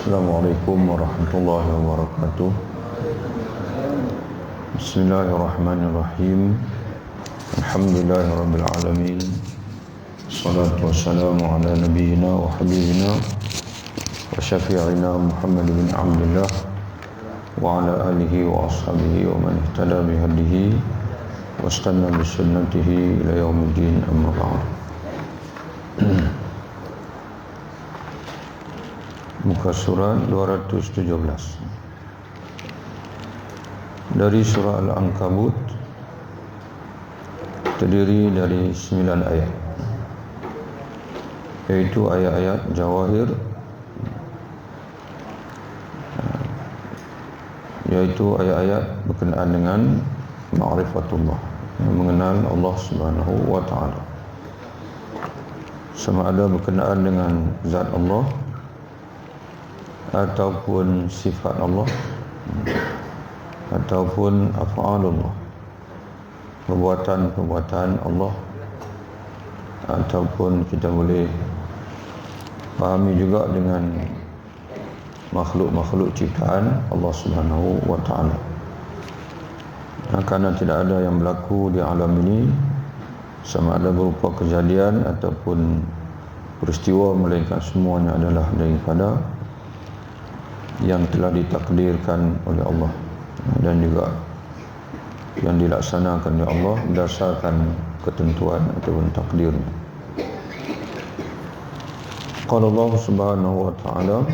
Assalamualaikum warahmatullahi wabarakatuh. Bismillahirrahmanirrahim. Alhamdulillahirabbil alamin. Wassalatu wassalamu ala nabiyyina wa habibina wa syafi'ina Muhammad bin Abdullah wa ala alihi wa ashabihi wa man ihtada bihadihi wa istanna bi sunnatihi ila yaumiddin, amma ba'd. Muka surat 217 dari surah Al-Ankabut, terdiri dari 9 ayat, yaitu ayat-ayat jawahir, yaitu ayat-ayat berkenaan dengan ma'rifatullah, mengenal Allah Subhanahu wa ta'ala, sama ada berkenaan dengan zat Allah ataupun sifat Allah ataupun af'alullah, perbuatan-perbuatan Allah, ataupun kita boleh fahami juga dengan makhluk-makhluk ciptaan Allah Subhanahu wa ta'ala. Karena tidak ada yang berlaku di alam ini sama ada berupa kejadian ataupun peristiwa, melainkan semuanya adalah daripada yang telah ditakdirkan oleh Allah dan juga yang dilaksanakan oleh Allah berdasarkan ketentuan ataupun takdirnya. Qala Allah Subhanahu wa ta'ala,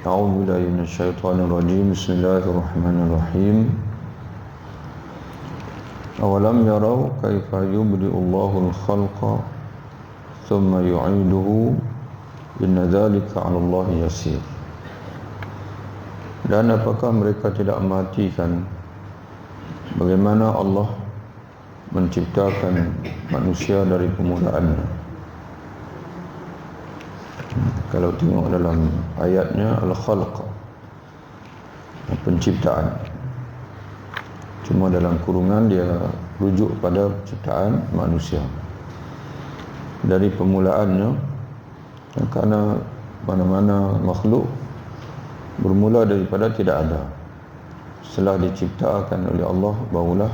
a'udzu billahi minasyaitonir rajim, bismillahirrahmanirrahim. Awalam yarau kaifa yubdi'ullahu al-khalqa thumma yu'iduhu inna dzalika 'ala Allahi yasir. Dan apakah mereka tidak mematikan bagaimana Allah menciptakan manusia dari permulaannya? Kalau tengok dalam ayatnya al-khalq, penciptaan, cuma dalam kurungan dia rujuk pada penciptaan manusia dari permulaannya, karena mana-mana makhluk bermula daripada tidak ada. Setelah diciptakan oleh Allah, barulah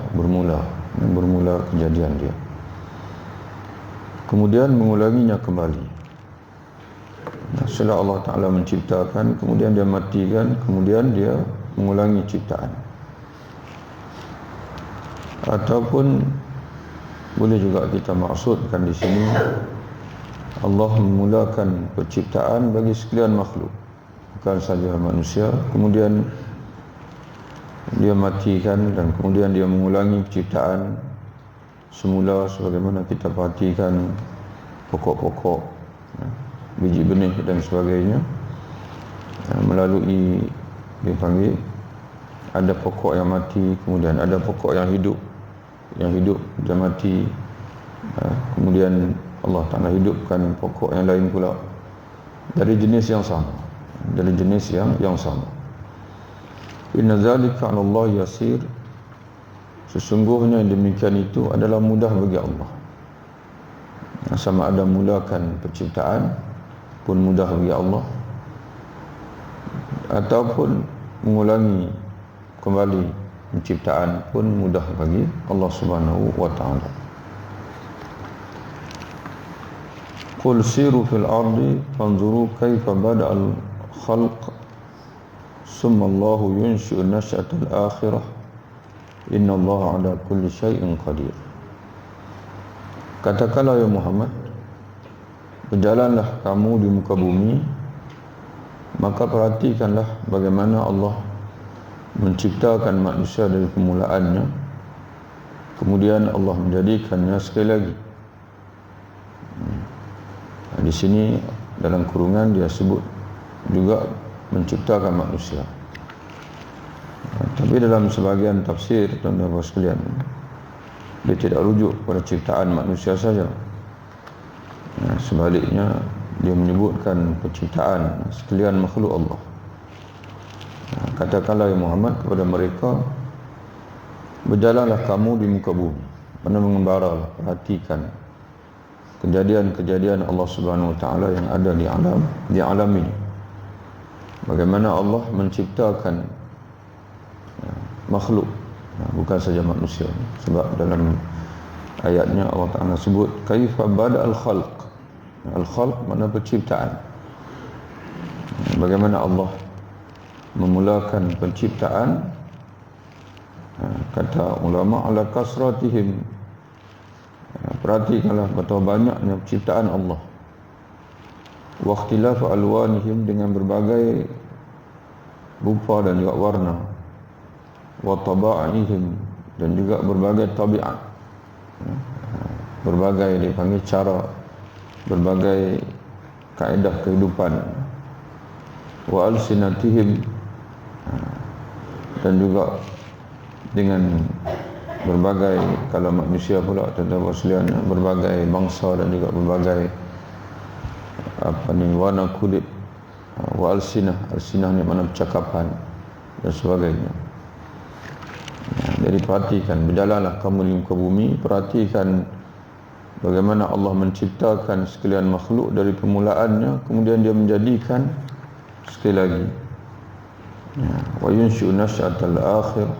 bermula kejadian dia, kemudian mengulanginya kembali. Setelah Allah Ta'ala menciptakan, kemudian dia matikan, kemudian dia mengulangi ciptaan. Ataupun boleh juga kita maksudkan di sini Allah memulakan penciptaan bagi sekalian makhluk, bukan saja manusia, kemudian dia matikan dan kemudian dia mengulangi penciptaan semula, sebagaimana kita perhatikan pokok-pokok, biji benih dan sebagainya, melalui dipanggil ada pokok yang mati, kemudian ada pokok yang hidup dia mati, kemudian Allah Ta'ala hidupkan pokok yang lain pula dari jenis yang sama, Inna dzalika 'ala Allah yasir. Sesungguhnya demikian itu adalah mudah bagi Allah. Sama ada mulakan penciptaan pun mudah bagi Allah, ataupun mengulangi kembali penciptaan pun mudah bagi Allah Subhanahu wa ta'ala. Qul siru fil ardi fanzuru kaifa bada'al khalq summa Allahu yunshi'u nasy'atal akhirah inna Allah ala kulli syai'in qadir. Katakanlah ya Muhammad, berjalanlah kamu di muka bumi, maka perhatikanlah bagaimana Allah menciptakan manusia dari permulaannya, kemudian Allah menjadikannya sekali lagi. Di sini dalam kurungan dia sebut juga menciptakan manusia. Tapi dalam sebagian tafsir, tuan-tuan sekalian, dia tidak rujuk pada ciptaan manusia saja. Sebaliknya dia menyebutkan penciptaan sekalian makhluk Allah. Katakanlah ya Muhammad kepada mereka, berjalanlah kamu di muka bumi, mana mengembaralah, perhatikan kejadian-kejadian Allah Subhanahu wa taala yang ada di alam ini. bagaimana Allah menciptakan makhluk, bukan saja manusia. Sebab dalam ayatnya Allah Ta'ala sebut kaifa bada'al khalq. Al-khalq makna penciptaan. Bagaimana Allah memulakan penciptaan. Kata ulama ala kasratihim, perhatikanlah betapa banyaknya penciptaan Allah. Wa ikhtilaf alwanihim, dengan berbagai rupa dan juga warna. Wa taba'ihim, dan juga berbagai tabiat, berbagai dipanggil cara, berbagai kaedah kehidupan. Wa alsinatihim, dan juga dengan berbagai, kalau manusia pula tuan-tuan sekalian, berbagai bangsa dan juga berbagai warna kulit. Wa alsinah, alsinah ni makna percakapan dan sebagainya. Jadi perhatikan, berjalanlah kamu di muka bumi, perhatikan bagaimana Allah menciptakan sekalian makhluk dari permulaannya, kemudian dia menjadikan sekali lagi. Wa yunshi'u nasy'atal akhirah,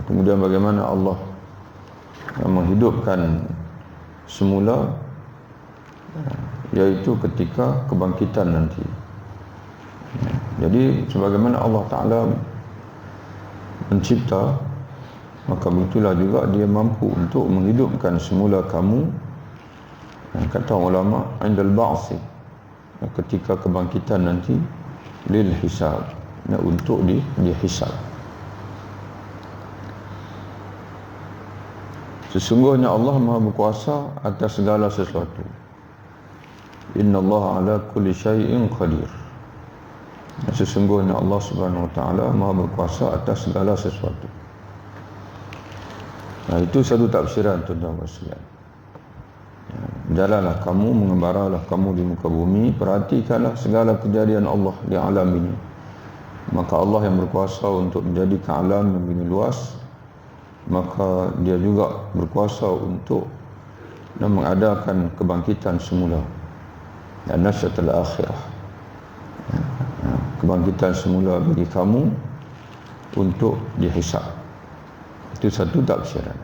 kemudian bagaimana Allah menghidupkan semula, yaitu ketika kebangkitan nanti. Jadi sebagaimana Allah Ta'ala mencipta, maka begitulah juga dia mampu untuk menghidupkan semula kamu. Kata ulama, indal ba'si, ketika kebangkitan nanti, lil hisab, untuk dihisab. Sesungguhnya Allah Maha berkuasa atas segala sesuatu. Innallaha ala kulli syai'in qadir. Sesungguhnya Allah Subhanahu wa taala Maha berkuasa atas segala sesuatu. Itu satu tafsiran tuan-tuan sekalian. Jalanlah kamu, mengembaralah kamu di muka bumi, perhatikanlah segala kejadian Allah di alam ini. Maka Allah yang berkuasa untuk menjadikan alam yang begini luas, maka dia juga berkuasa untuk mengadakan kebangkitan semula dan nasyatul akhirah, kebangkitan semula bagi kamu untuk dihisab. Itu satu tafsiran.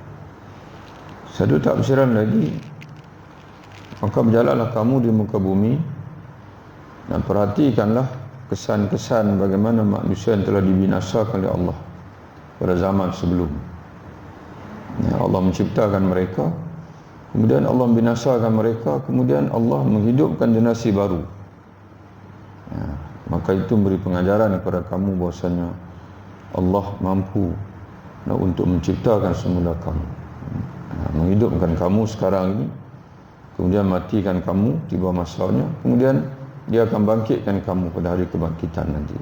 Satu tafsiran lagi, maka berjalanlah kamu di muka bumi dan perhatikanlah kesan-kesan bagaimana manusia yang telah dibinasakan oleh Allah pada zaman sebelum. Allah menciptakan mereka, kemudian Allah membinasakan mereka, kemudian Allah menghidupkan generasi baru. Maka itu memberi pengajaran kepada kamu bahwasanya Allah mampu untuk menciptakan semula kamu, menghidupkan kamu sekarang ini, kemudian matikan kamu tiba masanya, kemudian dia akan bangkitkan kamu pada hari kebangkitan nanti.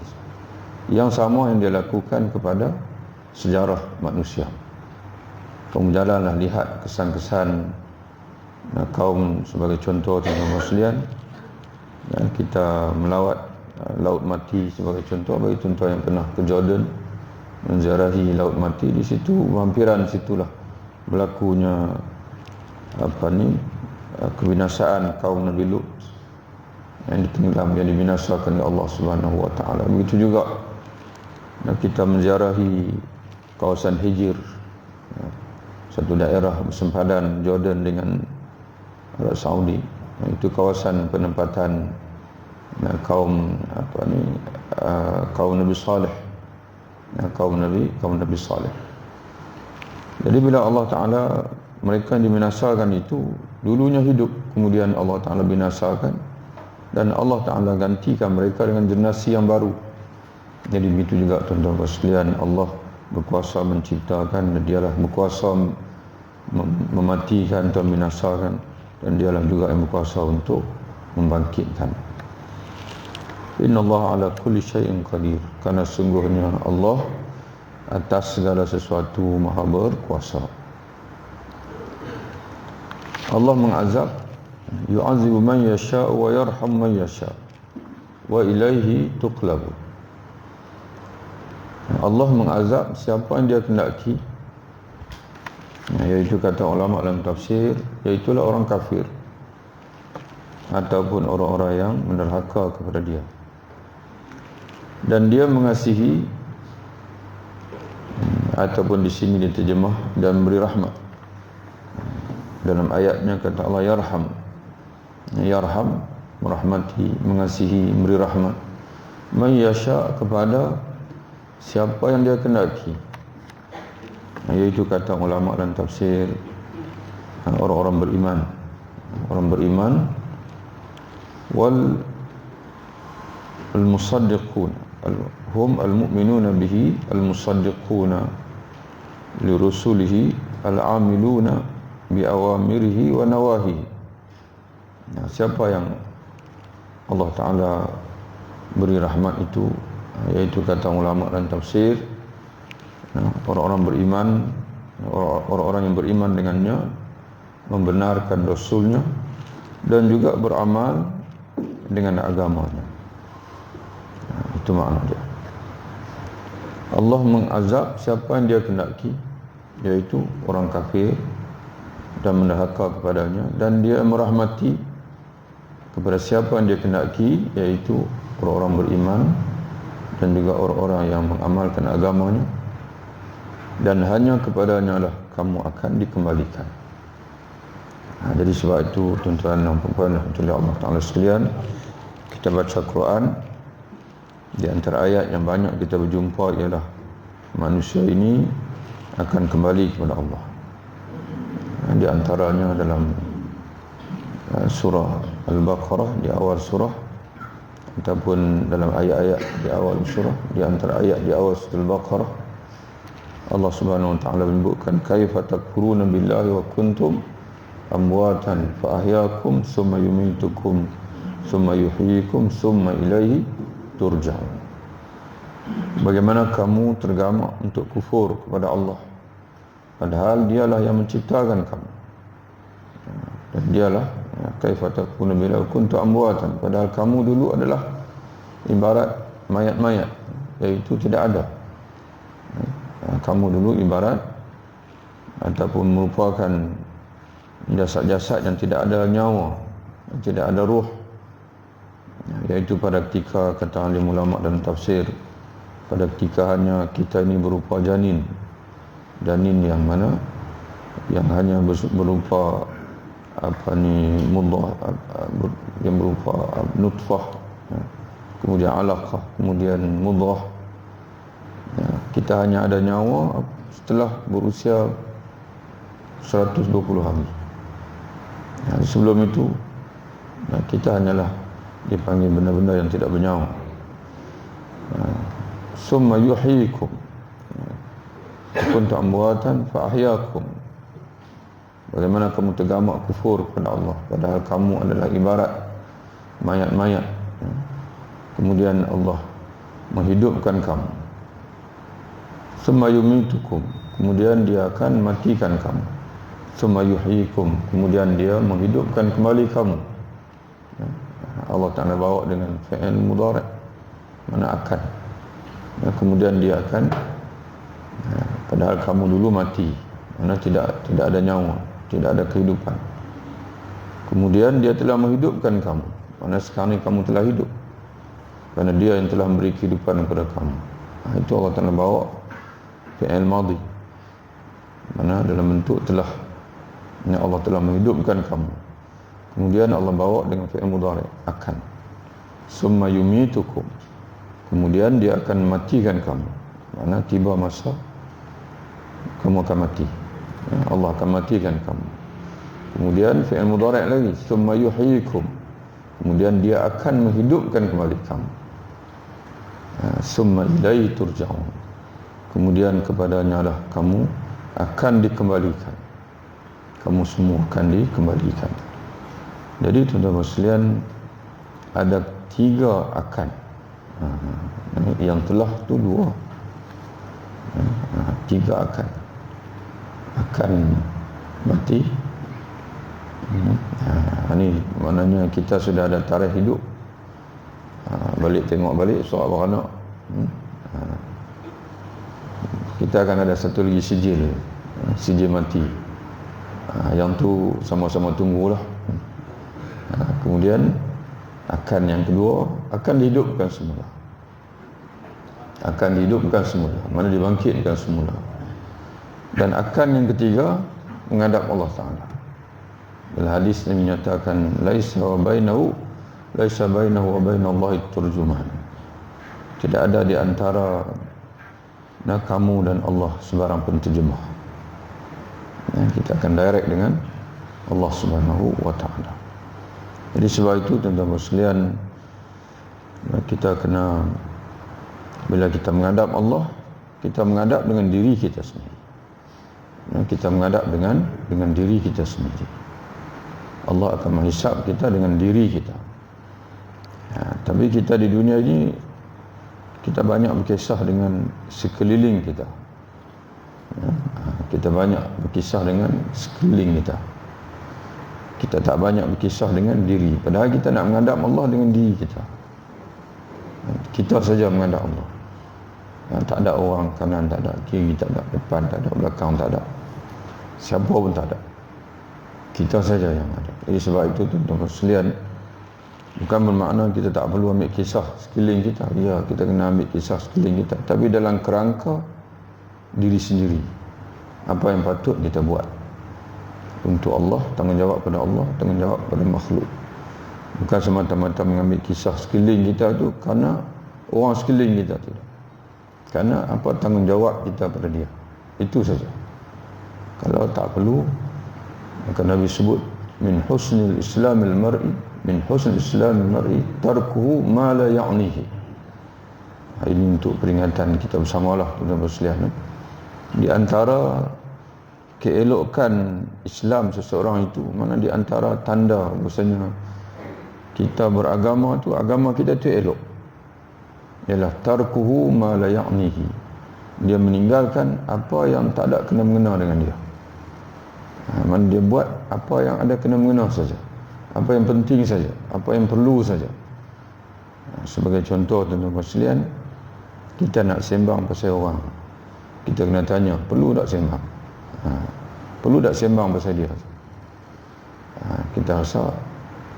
Yang sama yang dia lakukan kepada sejarah manusia. Kamu jalanlah lihat kesan-kesan kaum, sebagai contoh tuan-tuan sekalian, kita melawat Laut Mati sebagai contoh, bagi tuan-tuan yang pernah ke Jordan menziarahi Laut Mati, di situ hampiran situlah berlakunya kebinasaan kaum Nabi Lut yang ditenggelam, yang dibinasakan oleh Allah Subhanahu wa taala. Begitu juga kita menziarahi kawasan Hijr, satu daerah bersempadan Jordan dengan Arab Saudi. Itu kawasan penempatan kaum kaum Nabi Saleh, kaum Nabi Saleh. Jadi bila Allah Ta'ala, mereka yang dibinasakan itu dulunya hidup, kemudian Allah Ta'ala binasakan, dan Allah Ta'ala gantikan mereka dengan generasi yang baru. Jadi begitu juga tuan-tuan sekalian, Allah berkuasa menciptakan, dan dialah berkuasa mematikan atau membinasakan, dan dialah juga yang berkuasa untuk membangkitkan. Innallaha ala kulli syai'in qadir, karena sungguhnya Allah atas segala sesuatu Maha berkuasa. Allah mengazab, yu'azibu man yasha' wa yarham man yasha' wa ilaihi tuqlabun. Allah mengazab siapa yang dia kehendaki, iaitu kata ulama dalam tafsir, iaitulah orang kafir ataupun orang-orang yang menderhaka kepada dia. dan dia mengasihi, ataupun di sini diterjemah dan beri rahmat. Dalam ayatnya kata Allah yarham, yarham merahmati, mengasihi, beri rahmat, man yasha, kepada siapa yang dia kehendaki. Iaitu kata ulama dan tafsir, orang-orang beriman. Orang beriman wal al-musaddiqun hum al-mu'minuna bihi al-musaddiquna li rusulihi al-amiluna bi awamirihi wa nawahihi. Siapa yang Allah Ta'ala beri rahmat itu, iaitu kata ulama dan tafsir, orang-orang beriman, orang-orang yang beriman dengannya, membenarkan rasulnya, dan juga beramal dengan agamanya. Itu makna dia. Allah mengazab siapa yang dia kehendaki, iaitu orang kafir dan mendahaka kepadanya, dan dia merahmati kepada siapa yang dia kehendaki, iaitu orang-orang beriman dan juga orang-orang yang mengamalkan agamanya, dan hanya kepadanya lah kamu akan dikembalikan. Jadi sebab itu tuan-tuan dan puan-puan rahmatullahi Allah Ta'ala sekalian, kita baca Quran, di antara ayat yang banyak kita berjumpa ialah manusia ini akan kembali kepada Allah. Di antaranya dalam surah Al-Baqarah, di awal surah, ataupun dalam ayat-ayat di awal surah, di antara ayat di awal surah Al-Baqarah, Allah Subhanahu wa Ta'ala menyebutkan kaifa takfuruna billahi wa kuntum amwatan fa ahyaakum summa yumitukum summa yuhyikum summa ilaihi turja'un. Bagaimana kamu tergamak untuk kufur kepada Allah, padahal dialah yang menciptakan kamu, dan dialah kaifa takfuruna billahi wa kuntum amwatan, padahal kamu dulu adalah ibarat mayat-mayat, iaitu tidak ada. Kamu dulu ibarat ataupun merupakan jasad-jasad yang tidak ada nyawa, yang tidak ada ruh, iaitu pada ketika kata alim ulama dan tafsir, pada ketika hanya kita ini berupa janin yang mana yang hanya berupa mudghah, yang berupa nutfah, kemudian alaqah, kemudian mudghah. Kita hanya ada nyawa setelah berusia 120 hari. Sebelum itu kita hanyalah dipanggil benda-benda yang tidak bernyawa. Summa yuhyikum kuntum amwatan fa ahyaakum. Bagaimana kamu tergamak kufur kepada Allah, padahal kamu adalah ibarat mayat-mayat. Kemudian Allah menghidupkan kamu. Summa yumitukum, kemudian dia akan matikan kamu. Summa yuhyikum, kemudian dia menghidupkan kembali kamu. Allah Ta'ala bawa dengan fi'il mudhari', mana akan. Kemudian dia akan, padahal kamu dulu mati, mana tidak ada nyawa, tidak ada kehidupan. Kemudian dia telah menghidupkan kamu, mana sekarang ini kamu telah hidup, kerana dia yang telah memberi kehidupan kepada kamu. Itu Allah Ta'ala bawa fi'il madhi, mana dalam bentuk telah, yang Allah telah menghidupkan kamu. Kemudian Allah bawa dengan fi'il mudhari', akan. Summa yumitukum, kemudian dia akan matikan kamu, mana tiba masa kamu akan mati, Allah akan matikan kamu. Kemudian fi'il mudhari' lagi, summa yuhyikum, kemudian dia akan menghidupkan kembali kamu. Summa ilaihi turja'un, kemudian kepadanya lah kamu akan dikembalikan. Kamu semua akan dikembalikan. Jadi tuan-tuan sekalian, ada 3 akan. Yang telah tu 2. 3 akan. Akan mati. Ini maknanya kita sudah ada tarikh hidup. Balik tengok balik soal beranak. Kita akan ada satu lagi sijil mati. Yang tu sama-sama tunggulah. Kemudian akan yang kedua, akan dihidupkan semula. akan dihidupkan semula, mana dibangkitkan semula. Dan akan yang ketiga, menghadap Allah Ta'ala. Dalam hadis ini menyatakan laisa bainahu wa bainallahi turjuman. Tidak ada di antara kamu dan Allah sebarang penterjemah. Kita akan direct dengan Allah Subhanahu wa Ta'ala. Jadi sebab itu tuan-tuan sekalian, kita kena, bila kita menghadap Allah, kita menghadap dengan diri kita sendiri. Kita menghadap dengan diri kita sendiri. Allah akan menghisap kita dengan diri kita. Tapi kita di dunia ini, kita banyak berkisah dengan sekeliling kita. Kita banyak berkisah dengan sekeliling kita. Kita tak banyak berkisah dengan diri. Padahal kita nak menghadap Allah dengan diri kita. Kita saja menghadap Allah. Tak ada orang kanan, tak ada kiri, tak ada depan, tak ada belakang, tak ada. Siapa pun tak ada. Kita saja yang ada. Jadi sebab itu tuan-tuan sekalian, bukan bermakna kita tak perlu ambil kisah sekeliling kita. Ya, kita kena ambil kisah sekeliling kita, tapi dalam kerangka diri sendiri. Apa yang patut kita buat untuk Allah, tanggungjawab pada Allah, tanggungjawab pada makhluk. Bukan semata-mata mengambil kisah sekeliling kita tu kerana orang sekeliling kita tu. Kerana apa tanggungjawab kita pada dia. Itu saja. Kalau tak perlu, maka Nabi sebut min husnil islamil mar'i tarkuhu ma la ya'nihi. Ini untuk peringatan kita bersamalah tuan-tuan sekalian. Di antara keelokan Islam seseorang itu, mana di antara tanda bahasanya kita beragama tu, agama kita tu elok, ialah tarkuhu ma la ya'nihi. Dia meninggalkan apa yang tak ada kena-mengena dengan dia. Mana dia buat apa yang ada kena-mengena saja, apa yang penting saja, apa yang perlu saja. Sebagai contoh tuan-tuan sekalian, kita nak sembang pasal orang, kita kena tanya, perlu tak sembang? Perlu tak sembang pasal dia? Kita rasa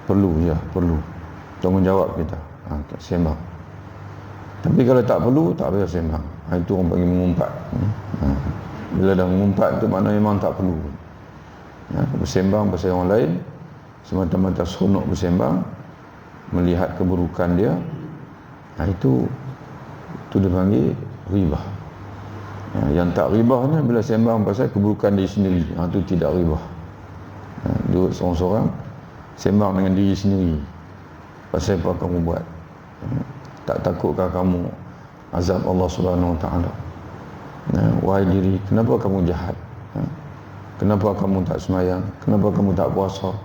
perlu, ya perlu, tanggungjawab kita, sembang. Tapi kalau tak perlu, tak payah sembang. Itu orang panggil mengumpat. Bila dah mengumpat tu makna memang tak perlu. Bersembang pasal orang lain semata-mata seronok bersembang, melihat keburukan dia, itu dipanggil ribah. Yang tak ribahnya bila sembang pasal keburukan diri sendiri, itu tidak ribah. Duduk seorang-seorang sembang dengan diri sendiri, pasal apa kamu buat, tak takutkah kamu azab Allah Subhanahu Wa Taala? Wahai diri, kenapa kamu jahat? Kenapa kamu tak semayang? Kenapa kamu tak puasa?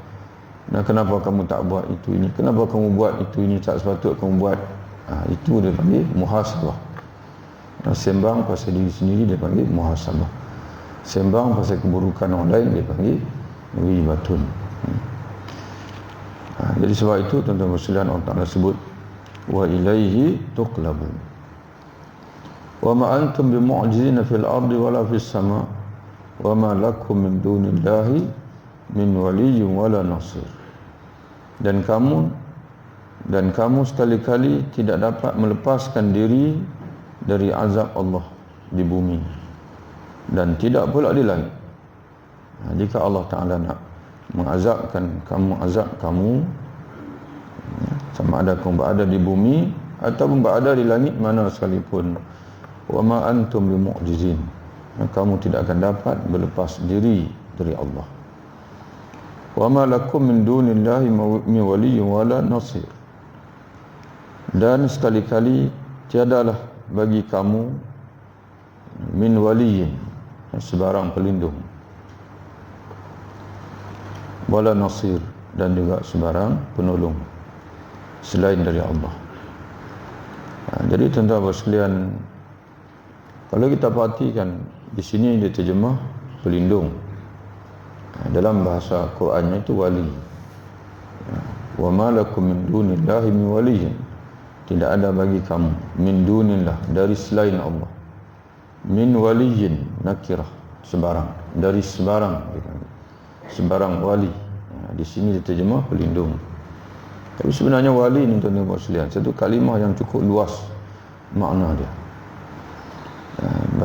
Kenapa kamu tak buat itu ini? Kenapa kamu buat itu ini tak sepatut kamu buat? Itu dia panggil muhasabah. Sembang pasal diri sendiri dia panggil muhasabah. Sembang pasal keburukan orang lain dia panggil ghibatun. Jadi sebab itu tuan-tuan sekalian, Allah Ta'ala sebut wa ilaihi tuqlabun wa ma antum bimu'jizina fil ardi wala fis sama' wa ma lakum min dunillahi min waliyyin wala nasir. Dan kamu sekali-kali tidak dapat melepaskan diri dari azab Allah di bumi, dan tidak pula di langit. Jika Allah Ta'ala nak mengazabkan kamu, azab kamu, sama ada kamu berada di bumi ataupun berada di langit mana sekalipun, wa ma antum bimu'jizin, kamu tidak akan dapat berlepas diri dari Allah. Wa ma lakum min dunillahi min waliyyin wala nasir. Dan sekali-kali tiadalah bagi kamu min waliyyin, sebarang pelindung, wala nasir, dan juga sebarang penolong selain dari Allah. Jadi tuan-tuan sekalian, kalau kita perhatikan di sini dia terjemah pelindung. Dalam bahasa Qurannya itu wali. Wa ma lakum min dunillahi min waliyyin. Tidak ada bagi kamu min dunillah, dari selain Allah. Min waliyyin nakirah, sebarang, dari sebarang, sebarang wali. Di sini dia terjemah pelindung. Tapi sebenarnya wali ni tuan-tuan sekalian, satu kalimah yang cukup luas makna dia.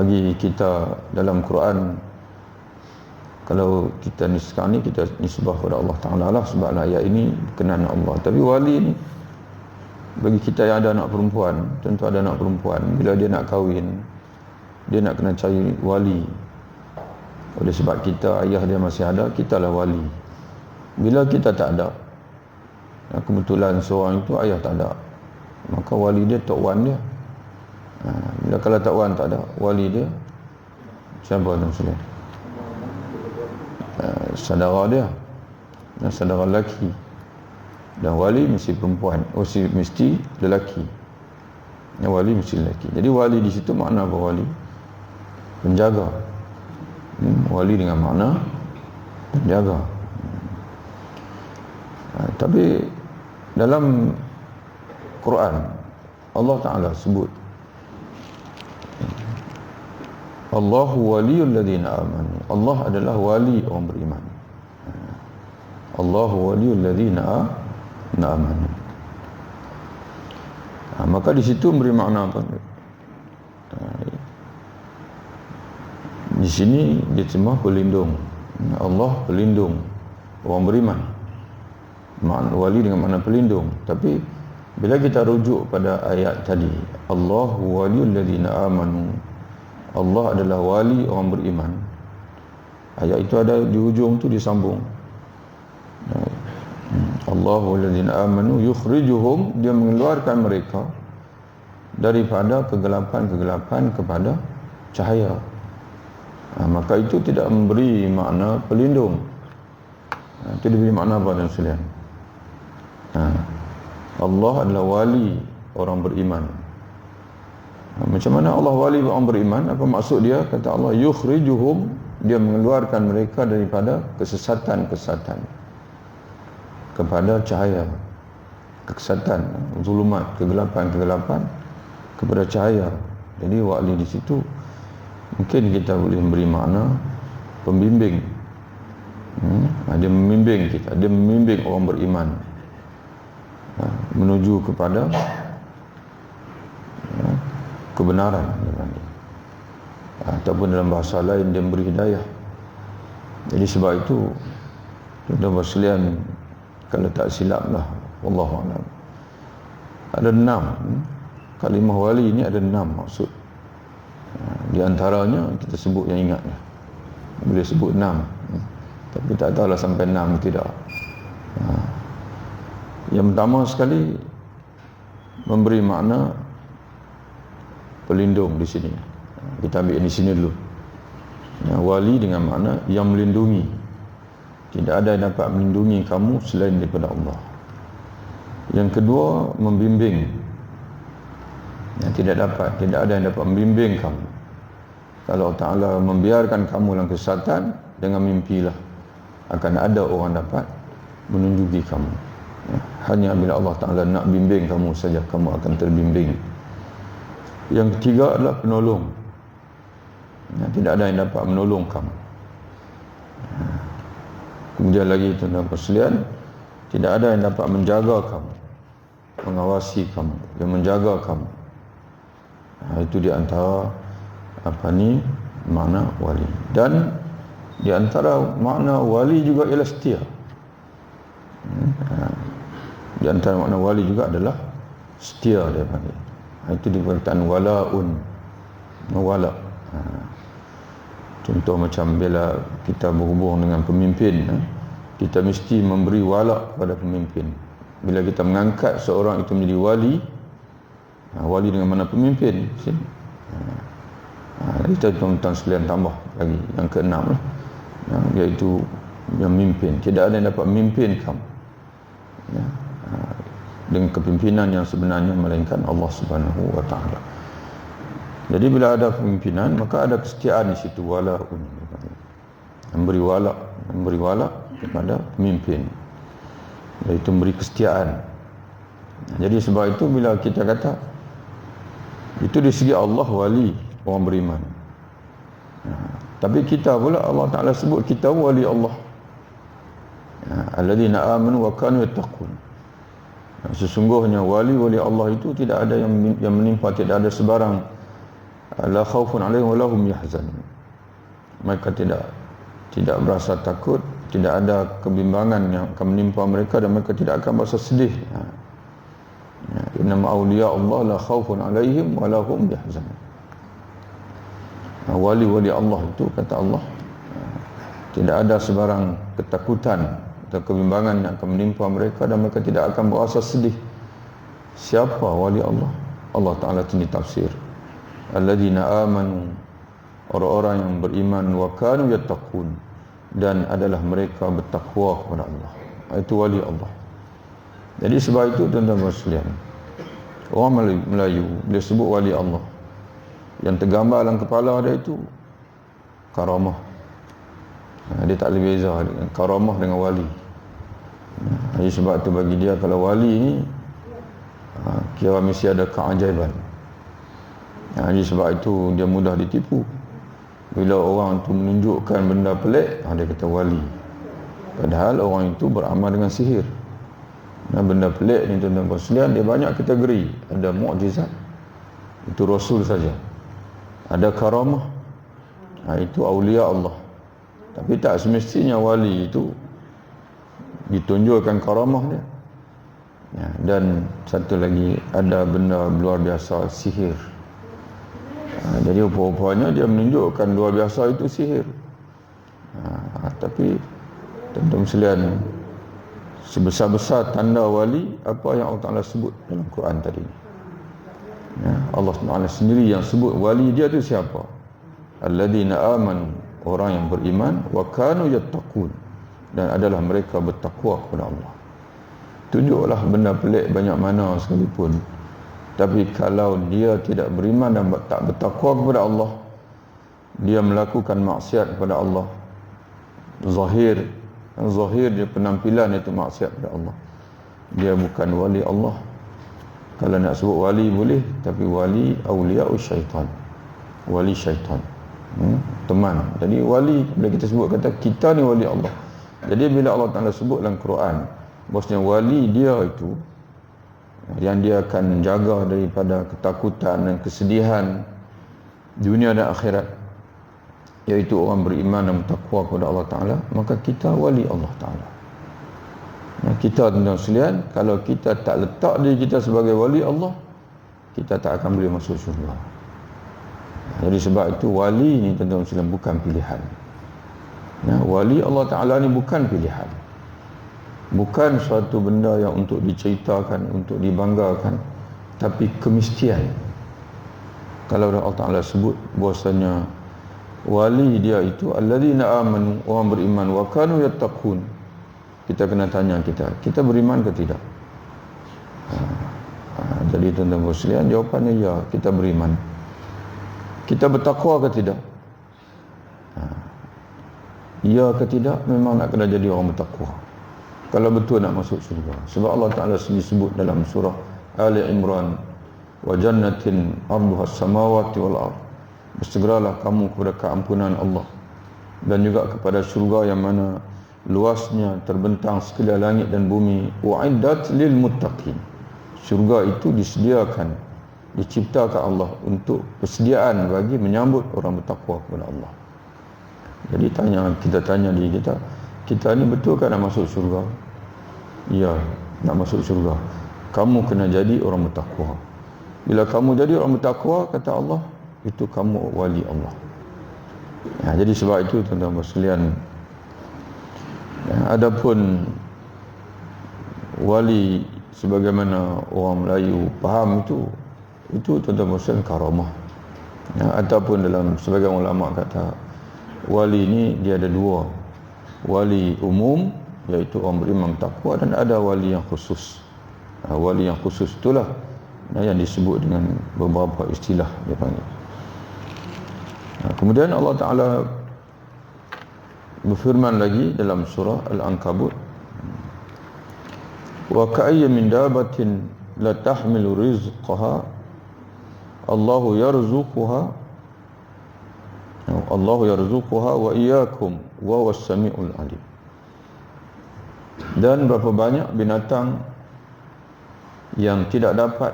bagi kita dalam Quran, kalau kita ni sekarang ni kita nisbah kepada Allah Ta'ala lah, sebab ayat ini berkenaan Allah. Tapi wali ni bagi kita yang ada anak perempuan, tentu ada anak perempuan, bila dia nak kahwin, dia nak kena cari wali. Oleh sebab kita, ayah dia masih ada, kita lah wali. Bila kita tak ada, kebetulan seorang itu ayah tak ada, maka wali dia tok wan dia. Bila kalau tok wan tak ada, wali dia siapa tu sekalian? Saudara dia, dan saudara lelaki. Dan wali mesti perempuan, mesti lelaki. Yang wali mesti lelaki. Jadi wali di situ makna apa wali? Penjaga. Wali dengan makna penjaga. Tapi dalam Quran Allah Ta'ala sebut Allahu waliyul ladzina amanu. Allah adalah wali orang beriman. Allahu waliyul ladzina amanu. Maka di situ beri makna apa? Di sini dia cuma pelindung. Allah pelindung orang beriman. Wali dengan makna pelindung. Tapi bila kita rujuk pada ayat tadi, Allahu waliyul ladzina amanu, Allah adalah wali orang beriman. Ayat itu ada di hujung tu disambung. Allahu ladzina amanu yukhrijuhum, dia mengeluarkan mereka daripada kegelapan-kegelapan kepada cahaya. Maka itu tidak memberi makna pelindung. Itu diberi makna apa dan sekalian? Allah adalah wali orang beriman. Macam mana Allah wali orang beriman? Apa maksud dia? Kata Allah, yukhrijuhum, dia mengeluarkan mereka daripada kesesatan-kesesatan kepada cahaya. Kesesatan, zulumat, kegelapan-kegelapan kepada cahaya. Jadi wali di situ mungkin kita boleh memberi makna pembimbing. Dia membimbing kita, dia membimbing orang beriman menuju kepada kebenaran, ataupun dalam bahasa lain dia memberi hidayah. Jadi sebab itu tuan-tuan sekalian, kalau tak silap lah, wallahu a'lam, ada 6 kalimah wali ini, ada 6 maksud. Di antaranya kita sebut yang ingat lah. Boleh sebut 6, tapi tak tahulah sampai 6 tidak. Yang pertama sekali memberi makna pelindung di sini. Kita ambil di sini dulu. Wali dengan makna yang melindungi. Tidak ada yang dapat melindungi kamu selain daripada Allah. Yang kedua, membimbing. Tidak ada yang dapat membimbing kamu. Kalau Allah Ta'ala membiarkan kamu dalam kesesatan, dengan mimpilah akan ada orang dapat menunjuki kamu. Hanya bila Allah Ta'ala nak bimbing kamu saja, kamu akan terbimbing. Yang ketiga adalah penolong. Tidak ada yang dapat menolong kamu. Kemudian lagi tuan-tuan sekalian, tidak ada yang dapat menjaga kamu, mengawasi kamu, yang menjaga kamu. Itu di antara makna wali. Dan di antara makna wali juga ialah setia. Di antara makna wali juga adalah setia, dia panggil. Itu diperkataan wala'un, mewala. Contoh macam bila kita berhubung dengan pemimpin, kita mesti memberi wala' kepada pemimpin. Bila kita mengangkat seorang itu menjadi wali, wali dengan mana pemimpin, kita tuan-tuan sekalian tambah lagi yang ke-6 lah, iaitu yang memimpin. Tidak ada yang dapat memimpin kamu dengan kepimpinan yang sebenarnya melainkan Allah Subhanahu wa Ta'ala. Jadi bila ada pemimpinan, maka ada kesetiaan di situ, wala'un, memberi wala' kepada pemimpin, iaitu memberi kesetiaan. Jadi sebab itu bila kita kata itu di segi Allah wali orang beriman, tapi kita pula Allah Ta'ala sebut kita wali Allah, alladzina amanu wa kanu yattaqun. Sesungguhnya wali Allah itu tidak ada yang menimpa, tidak ada sebarang la khaufun 'alaihim wa lahum yahzanun. Mereka tidak berasa takut, tidak ada kebimbangan yang akan menimpa mereka, dan mereka tidak akan berasa sedih. Innama awliya Allah la khaufun 'alaihim wa lahum yahzanun. Wali-wali Allah itu, kata Allah, tidak ada sebarang ketakutan atau kebimbangan yang akan menimpa mereka, dan mereka tidak akan berasa sedih. Siapa wali Allah? Allah Ta'ala ini tafsir, alladzina amanu, orang-orang yang beriman, wa kanu yattaqun, dan adalah mereka bertakwa kepada Allah. Itu wali Allah. Jadi sebab itu tuan-tuan sekalian, orang Melayu dia sebut wali Allah, yang tergambar dalam kepala dia itu karamah. Dia tak boleh beza dengan karamah dengan wali. Jadi sebab tu bagi dia, kalau wali ni kira mesti ada keajaiban. Jadi sebab itu dia mudah ditipu. Bila orang tu menunjukkan benda pelik, dia kata wali. Padahal orang itu beramal dengan sihir. Benda pelik ni tuan-tuan sekalian, dia banyak kategori. Ada mukjizat, itu Rasul saja. Ada karamah, itu awliya Allah. Tapi tak semestinya wali itu ditunjukkan karamah dia. Dan satu lagi, ada benda luar biasa, sihir. Jadi rupa-rupanya dia menunjukkan luar biasa itu sihir. Tapi tuan-tuan sekalian, sebesar-besar tanda wali apa yang Allah Ta'ala sebut dalam Quran tadi. Allah Ta'ala sendiri yang sebut wali dia tu siapa? Alladzina amanu, orang yang beriman, wa kanu yattaqun, dan adalah mereka bertakwa kepada Allah. Tunjuklah benda pelik banyak mana sekalipun, tapi kalau dia tidak beriman dan tak bertakwa kepada Allah, dia melakukan maksiat kepada Allah, zahir dia penampilan itu maksiat kepada Allah, dia bukan wali Allah. Kalau nak sebut wali boleh, tapi wali awliya'u syaitan, wali syaitan, teman. Jadi wali, bila kita sebut kata kita ni wali Allah. Jadi bila Allah Ta'ala sebut dalam Quran bahwasanya wali dia itu yang dia akan jaga daripada ketakutan dan kesedihan dunia dan akhirat, iaitu orang beriman dan bertakwa kepada Allah Ta'ala, maka kita wali Allah Ta'ala. Kita tuan-tuan sekalian, kalau kita tak letak diri kita sebagai wali Allah, kita tak akan boleh masuk syurga. Jadi sebab itu wali ni tuan-tuan sekalian bukan pilihan. Wali Allah Ta'ala ni bukan pilihan, bukan suatu benda yang untuk diceritakan, untuk dibanggakan, tapi kemestian. Kalau Allah Ta'ala sebut bahwasanya wali dia itu alladzina amanu, orang beriman, wa kanu yattaqun, kita kena tanya kita beriman ke tidak? Jadi tuan-tuan sekalian, jawapannya ya, kita beriman. Kita bertakwa ke tidak? Ya ke tidak? Memang nak kena jadi orang bertakwa kalau betul nak masuk syurga. Sebab Allah Ta'ala sendiri sebut dalam surah Ali Imran, wa jannatin arduha as-samawati wal ard, bersegeralah kamu kepada keampunan Allah, dan juga kepada syurga yang mana luasnya terbentang sekalian langit dan bumi. U'iddat lil muttaqin, syurga itu disediakan, diciptakan Allah untuk persediaan bagi menyambut orang bertakwa kepada Allah. Jadi kita tanya diri kita ni betul kan nak masuk syurga? Ya, nak masuk syurga. Kamu kena jadi orang bertakwa. Bila kamu jadi orang bertakwa, kata Allah, itu kamu wali Allah. Jadi sebab itu tuan-tuan sekalian, adapun wali sebagaimana orang Melayu faham itu tuan-tuan sekalian karamah. Ataupun dalam sebagian ulama kata wali ni dia ada dua, wali umum iaitu orang beriman takwa, dan ada wali yang khusus. Wali yang khusus itulah yang disebut dengan beberapa istilah dia panggil. Kemudian Allah Ta'ala berfirman lagi dalam surah Al-Ankabut, wa ka'ayyin min dabatin la tahmilu rizqaha Allahu yarzuquha wa iyyakum wa huwas samiul alim. Dan berapa banyak binatang yang tidak dapat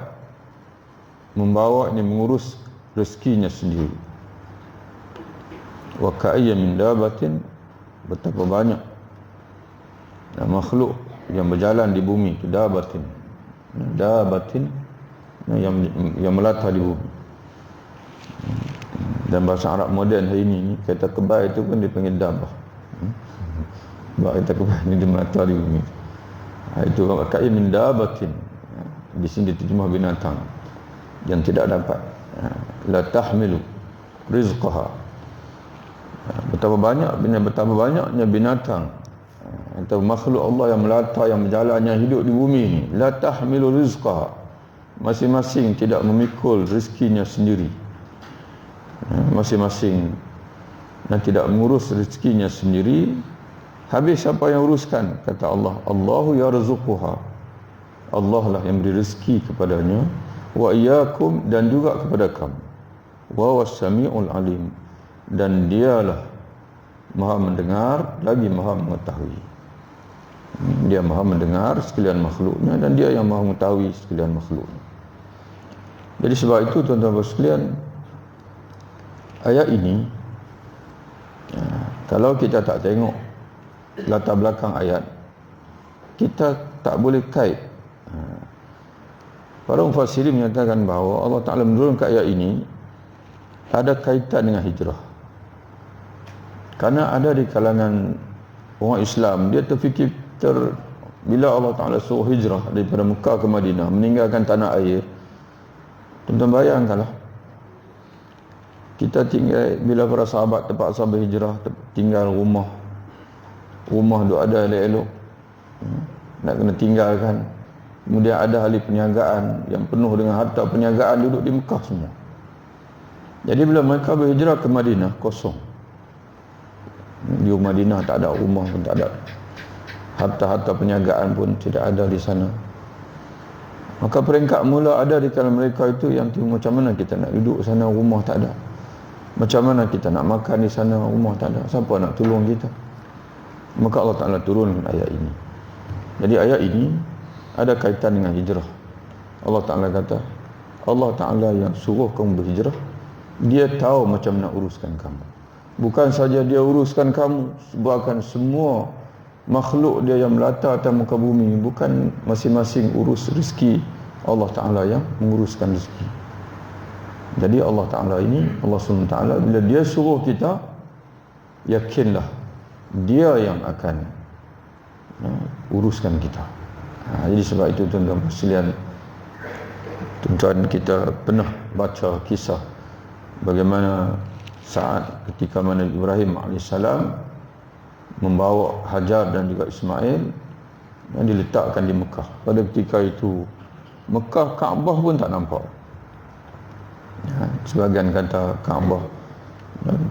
mengurus rezekinya sendiri. Wa ka'ayya min dabatin, betapa banyak makhluk yang berjalan di bumi itu, dabatin yang melata di bumi. Dan bahasa Arab moden hari ini, kereta kebal itu pun dipanggil dabah. Sebab kereta kebal ini dia melata di bumi. Itu ka'ayya min dabatin, di sini diterjemah binatang yang tidak dapat, la tahmilu rizqaha, betapa banyaknya binatang atau makhluk Allah yang melata, yang berjalan, yang hidup di bumi ini, la tahmilu rizqaha, masing-masing tidak memikul rezekinya sendiri, masing-masing dan tidak mengurus rezekinya sendiri. Habis siapa yang uruskan? Kata Allah, Allahu yarzuquha, Allah lah yang beri rezeki kepadanya, wa iyyakum, dan juga kepada kamu, wa was-sami'ul alim, dan dialah maha mendengar lagi maha mengetahui. Dia maha mendengar sekalian makhluknya, dan dia yang maha mengetahui sekalian makhluknya. Jadi sebab itu tuan-tuan sekalian, ayat ini, kalau kita tak tengok latar belakang ayat, kita tak boleh kait. Para mufassirin menyatakan bahawa Allah Ta'ala menurunkan ayat ini ada kaitan dengan hijrah. Karena ada di kalangan orang Islam, dia terfikir bila Allah Ta'ala suruh hijrah daripada Mekah ke Madinah, meninggalkan tanah air. Tuan-tuan bayangkanlah, kita tinggal, bila para sahabat terpaksa berhijrah, tinggal rumah duk ada elok-elok, nak kena tinggalkan. Kemudian ada ahli perniagaan yang penuh dengan harta perniagaan duduk di Mekah semua. Jadi bila mereka berhijrah ke Madinah, kosong. Di Madinah tak ada rumah pun, tak ada harta-harta perniagaan pun tidak ada di sana. Maka peringkat mula ada di kalangan mereka itu yang tengok macam mana kita nak duduk sana, rumah tak ada. Macam mana kita nak makan di sana, rumah tak ada. Siapa nak tolong kita? Maka Allah Ta'ala turunkan ayat ini. Jadi ayat ini ada kaitan dengan hijrah. Allah Ta'ala kata, Allah Ta'ala yang suruh kamu berhijrah, dia tahu macam nak uruskan kamu. Bukan saja dia uruskan kamu, bahkan semua makhluk dia yang melata atas muka bumi, bukan masing-masing urus rezeki, Allah Ta'ala yang menguruskan rezeki. Jadi Allah Ta'ala ini, Allah SWT, bila dia suruh kita, yakinlah dia yang akan uruskan kita. Jadi sebab itu tuan-tuan sekalian, tuan-tuan kita pernah baca kisah bagaimana saat ketika mana Ibrahim AS membawa Hajar dan juga Ismail dan diletakkan di Mekah. Pada ketika itu Mekah, Kaabah pun tak nampak. Sebagian kata Kaabah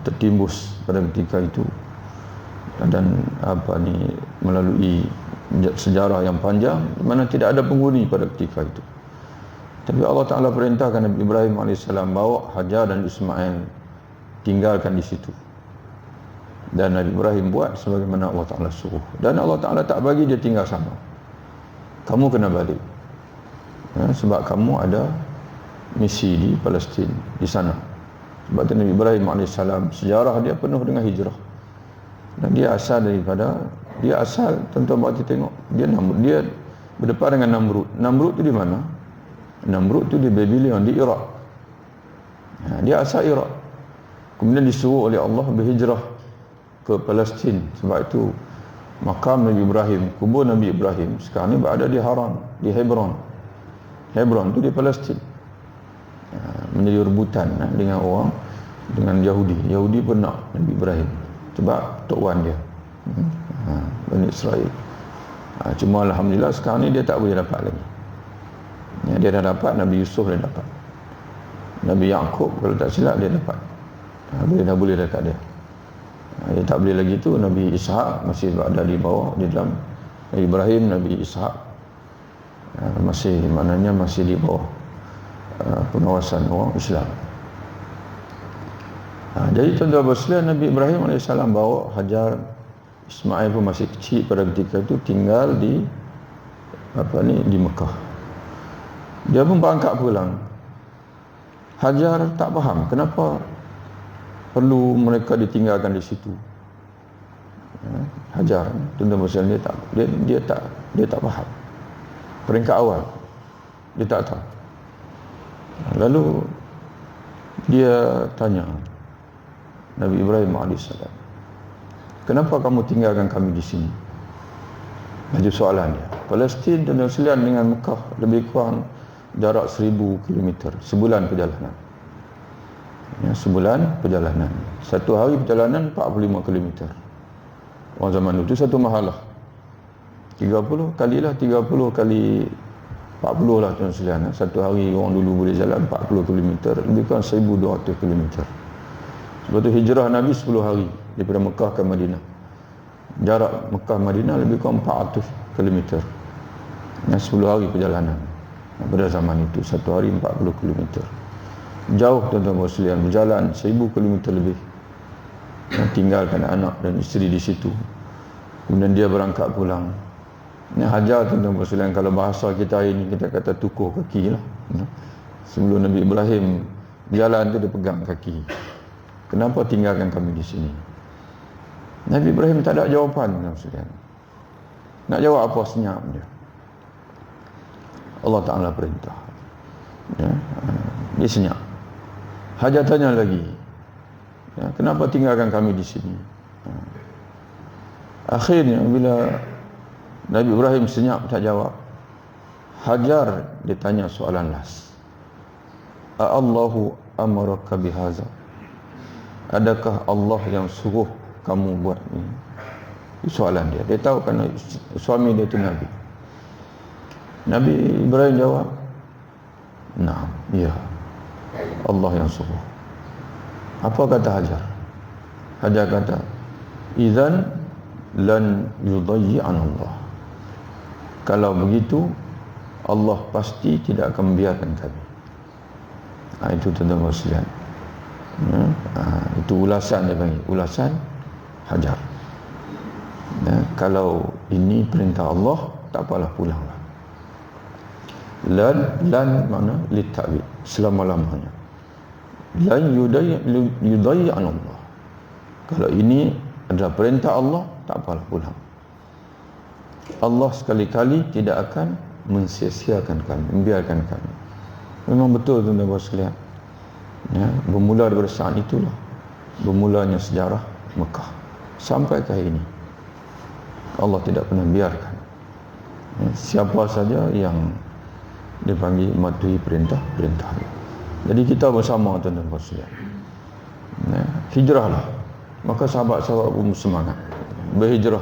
tertimbus pada ketika itu, dan melalui sejarah yang panjang di mana tidak ada penghuni pada ketika itu. Tapi Allah Ta'ala perintahkan Nabi Ibrahim AS bawa Hajar dan Ismail, tinggalkan di situ. Dan Nabi Ibrahim buat sebagaimana Allah Ta'ala suruh. Dan Allah Ta'ala tak bagi dia tinggal sama. Kamu kena balik. Sebab kamu ada misi di Palestin, di sana. Sebab itu Nabi Ibrahim AS, sejarah dia penuh dengan hijrah. Dan dia asal tuan-tuan buat tengok, dia berdepan dengan Namrud. Namrud tu di mana? Namrud tu di Babylon, di Iraq. Dia asal Iraq. Kemudian disuruh oleh Allah berhijrah ke Palestin. Sebab itu makam Nabi Ibrahim, kubur Nabi Ibrahim sekarang ni berada di Haram, di Hebron. Hebron tu di Palestin. Menjadi rebutan dengan orang, dengan Yahudi. Yahudi pun nak Nabi Ibrahim sebab Tok Wan dia, Bani Israel. Cuma alhamdulillah sekarang ni dia tak boleh dapat lagi. Dia dah dapat, Nabi Yusuf dia dapat, Nabi Yaqub kalau tak silap dia dapat. Dah boleh dekat dia. Dia tak boleh lagi tu Nabi Ishak masih berada di bawah, di dalam Nabi Ibrahim, Nabi Ishak masih, maknanya masih di bawah pengawasan orang Islam. Jadi tuan-tuan sekalian, Nabi Ibrahim AS bawa Hajar, Ismail pun masih kecil pada ketika itu, tinggal di di Mekah. Dia pun berangkat pulang. Hajar tak faham kenapa perlu mereka ditinggalkan di situ. Hajar, tuan-tuan Muslim, dia tak faham. Peringkat awal dia tak tahu. Lalu dia tanya Nabi Ibrahim AS, kenapa kamu tinggalkan kami di sini? Itu soalan dia. Palestin dan Muslim dengan Mekah lebih kurang jarak 1000 km, sebulan perjalanan. Sebulan perjalanan. Satu hari perjalanan 45 km. Orang zaman itu satu mahalah. 30 kali 40 lah tuan sekalian. Satu hari orang dulu boleh jalan 40 km, lebih kurang 1200 km. Sebab tu hijrah Nabi 10 hari daripada Mekah ke Madinah. Jarak Mekah Madinah lebih kurang 400 km. 10 hari perjalanan. Pada zaman itu satu hari 40 km. Jauh tuan-tuan sekalian, berjalan 1000 km lebih. Tinggalkan anak dan isteri di situ. Kemudian dia berangkat pulang. Ini Hajar tuan-tuan sekalian, kalau bahasa kita hari ini kita kata tukuh kaki lah. Sebelum Nabi Ibrahim jalan tu dia pegang kaki. Kenapa tinggalkan kami di sini? Nabi Ibrahim tak ada jawapan tuan-tuan sekalian. Nak jawab apa, senyap dia. Allah Ta'ala perintah. Dia senyap. Hajar tanya lagi, kenapa tinggalkan kami di sini? Akhirnya bila Nabi Ibrahim senyap tak jawab, Hajar ditanya soalan last. Allahu amaraka bihaza? Adakah Allah yang suruh kamu buat ini? Soalan dia. Dia tahu kan suami dia itu Nabi. Nabi Ibrahim jawab, "Naam, ya. Allah yang suruh." Apa kata Hajar? Hajar kata, "Idzan lan yudayyi'an Allah." Kalau begitu, Allah pasti tidak akan membiarkan kami. Itu tuan-tuan sekalian. Itu ulasan dia panggil, ulasan Hajar. Kalau ini perintah Allah, tak apalah, pulanglah. Lan makna litabid, selama-lamanya. Lan yudayyi'an Allah. Kalau ini adalah perintah Allah, tak apalah, pulang. Allah sekali-kali tidak akan mensia-siakan kami, membiarkan kami. Memang betul tuan-tuan sekalian. Bermula daripada saat itulah bermulanya sejarah Mekah sampai ke hari ini. Allah tidak pernah biarkan siapa saja yang dipanggil mematuhi perintah-perintah. Jadi kita bersama tuan-tuan sekalian. Hijrahlah. Maka sahabat-sahabat pun semangat berhijrah.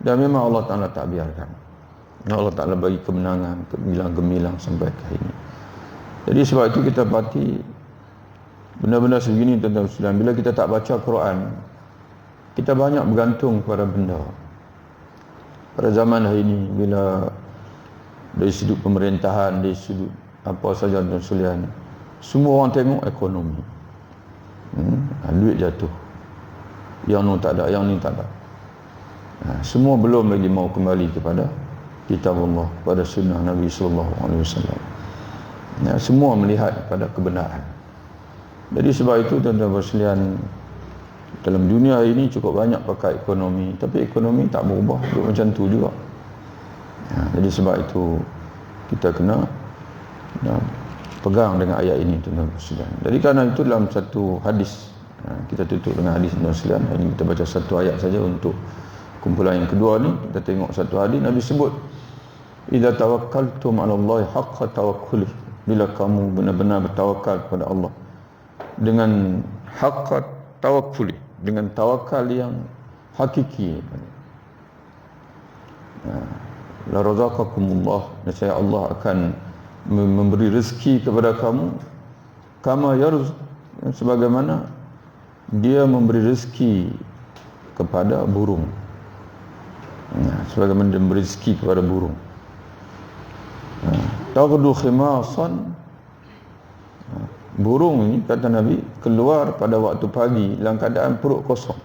Dan memang Allah Ta'ala tak biarkan. Allah Ta'ala bagi kemenangan, gemilang-gemilang sampai ke hari ini. Jadi sebab itu kita pati benda-benda sebegini tuan-tuan sekalian. Bila kita tak baca Quran, kita banyak bergantung kepada benda. Pada zaman hari ini, bila dari sudut pemerintahan, dari sudut apa saja tuan-tuan sekalian, semua orang tengok ekonomi. Duit jatuh. Yang ni tak ada, yang ni tak ada. Semua belum lagi mau kembali kepada kitab Allah, kepada sunnah Nabi SAW. Semua melihat pada kebenaran. Jadi sebab itu tuan-tuan sekalian, dalam dunia ini cukup banyak pakai ekonomi, tapi ekonomi tak berubah, duduk macam tu juga. Jadi sebab itu kita kena pegang dengan ayat ini tuan-tuan sekalian. Jadi kerana itu dalam satu hadis, kita tutup dengan hadis tuan-tuan sekalian. Ini kita baca satu ayat saja untuk kumpulan yang kedua ni. Kita tengok satu hadis Nabi sebut, idza tawakkaltum 'ala Allah haqqa tawakkuli, bila kamu benar-benar bertawakal kepada Allah dengan haqqa tawakkuli, dengan tawakal yang hakiki, la razaqakumullah, nescaya Allah akan memberi rezeki kepada kamu, kama yarzuq, sebagaimana dia memberi rezeki kepada burung. Sebagaimana dia memberi rezeki kepada burung. Taghdu khimasan, burung ini kata Nabi keluar pada waktu pagi dalam keadaan perut kosong.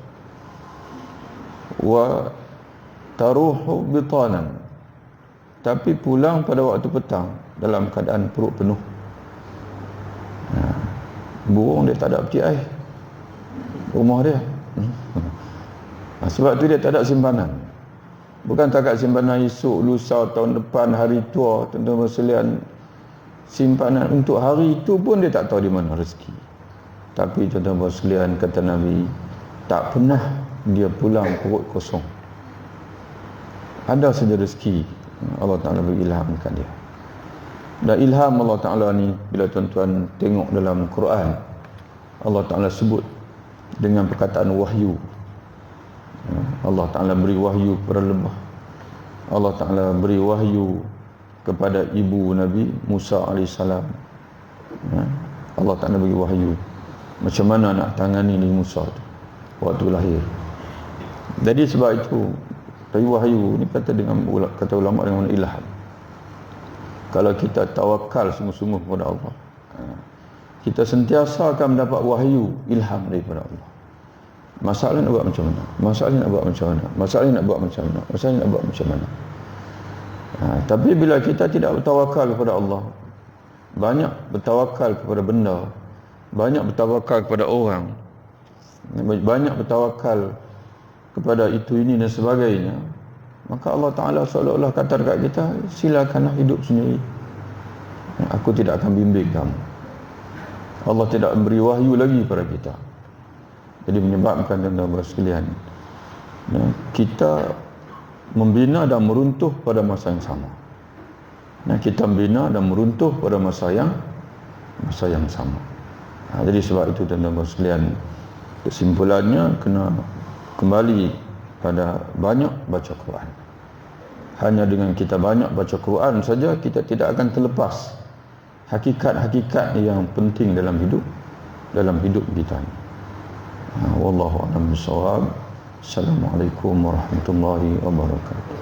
Wa taruhu bitanan, tapi pulang pada waktu petang dalam keadaan perut penuh. Burung dia tak ada peti air rumah dia. Sebab tu dia tak ada simpanan. Bukan takat simpanan esok, lusa, tahun depan, hari tua, tuan-tuan sekalian. Simpanan untuk hari itu pun dia tak tahu di mana rezeki. Tapi tuan-tuan sekalian, kata Nabi, tak pernah dia pulang perut kosong. Ada saja rezeki Allah Ta'ala beri ilhamkan dia. Dan ilham Allah Ta'ala ni, bila tuan-tuan tengok dalam Quran, Allah Ta'ala sebut dengan perkataan wahyu. Allah Ta'ala beri wahyu kepada lebah. Allah Ta'ala beri wahyu kepada ibu Nabi Musa AS. Allah Ta'ala beri wahyu macam mana nak tangani Nabi Musa tu waktu lahir. Jadi sebab itu dari wahyu ni kata ulama dengan ilham. Kalau kita tawakal sungguh-sungguh kepada Allah, kita sentiasa akan mendapat wahyu, ilham daripada Allah. Masalah nak buat macam mana? Masalah nak buat macam mana? Masalah nak buat macam mana? Masalah nak buat macam mana? Tapi bila kita tidak bertawakal kepada Allah, banyak bertawakal kepada benda, banyak bertawakal kepada orang, banyak bertawakal kepada itu, ini dan sebagainya, maka Allah Ta'ala seolah-olah kata dekat kita, silakanlah hidup sendiri, aku tidak akan bimbing kamu. Allah tidak memberi wahyu lagi kepada kita. Jadi menyebabkan tuan-tuan sekalian, kita membina dan meruntuh pada masa yang sama. Kita membina dan meruntuh pada masa yang sama. Jadi sebab itu tuan-tuan sekalian, kesimpulannya kena kembali pada banyak baca Quran. Hanya dengan kita banyak baca Quran saja, kita tidak akan terlepas hakikat-hakikat yang penting dalam hidup kita. Wallahu a'lam bishawab. Assalamualaikum warahmatullahi wabarakatuh.